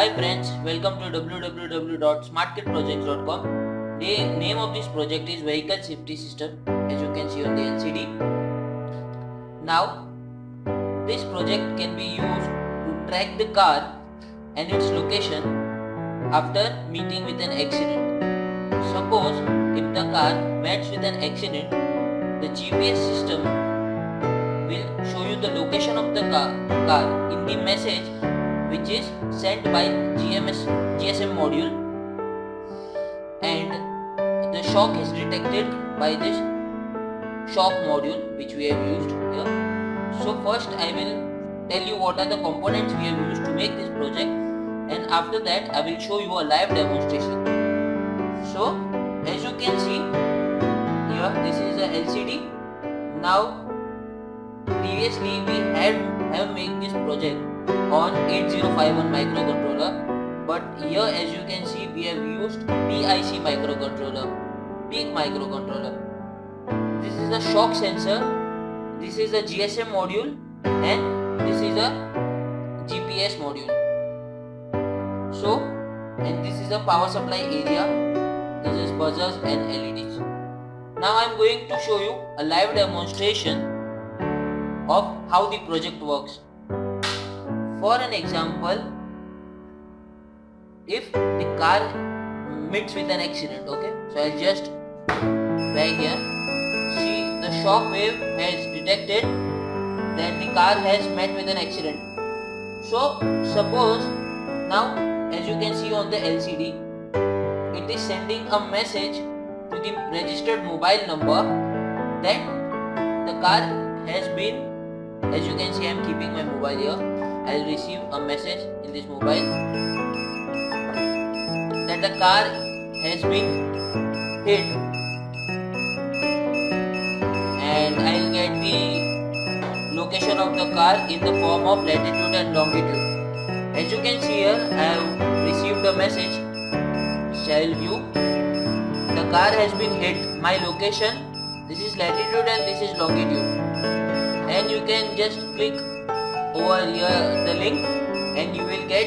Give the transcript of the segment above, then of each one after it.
Hi friends, welcome to www.smartkitprojects.com. The name of this project is Vehicle Safety System, as you can see on the LCD. Now, this project can be used to track the car and its location after meeting with an accident. Suppose if the car meets with an accident, the GPS system will show you the location of the car in the message which is sent by GSM module, and the shock is detected by this shock module which we have used here. So first I will tell you what are the components we have used to make this project, and after that I will show you a live demonstration. So as you can see here, this is a LCD. Now previously we have made this project on 8051 microcontroller, but here as you can see we have used PIC microcontroller, PIC microcontroller. This is a shock sensor, this is a GSM module, and this is a GPS module. So, and this is a power supply area, this is buzzers and LEDs. Now I am going to show you a live demonstration of how the project works. For an example, if the car meets with an accident, okay, so I'll just drag here. See, the shock wave has detected that the car has met with an accident. So suppose now, as you can see on the LCD, it is sending a message to the registered mobile number that the car has been, as you can see I am keeping my mobile here, I will receive a message in this mobile that the car has been hit, and I will get the location of the car in the form of latitude and longitude. As you can see here, I have received a message which I will view. The car has been hit. My location, this is latitude and this is longitude, and you can just click over here the link and you will get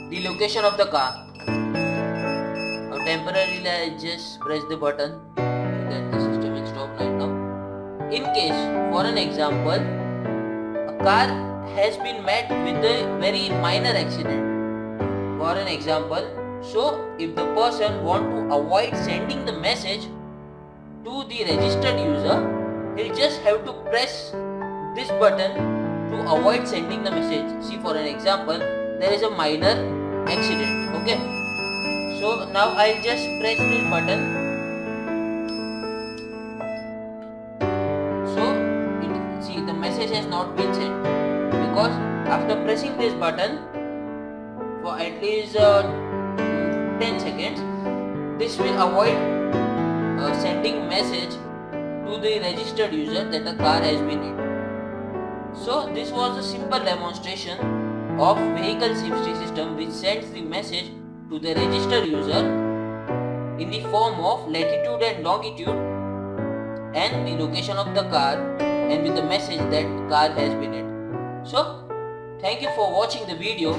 the location of the car. Now temporarily I just press the button so that the system will stop right now. In case, for an example, a car has been met with a very minor accident, for an example, so if the person want to avoid sending the message to the registered user, he'll just have to press this button to avoid sending the message. See, for an example, there is a minor accident, okay, so now I'll just press this button. So see, the message has not been sent, because after pressing this button for at least 10 seconds, this will avoid sending message to the registered user that the car has been hit. So this was a simple demonstration of vehicle safety system which sends the message to the registered user in the form of latitude and longitude and the location of the car, and with the message that car has been hit. So thank you for watching the video,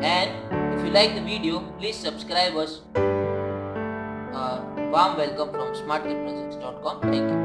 and if you like the video, please subscribe us. Warm welcome from smartkitprojects.com. Thank you.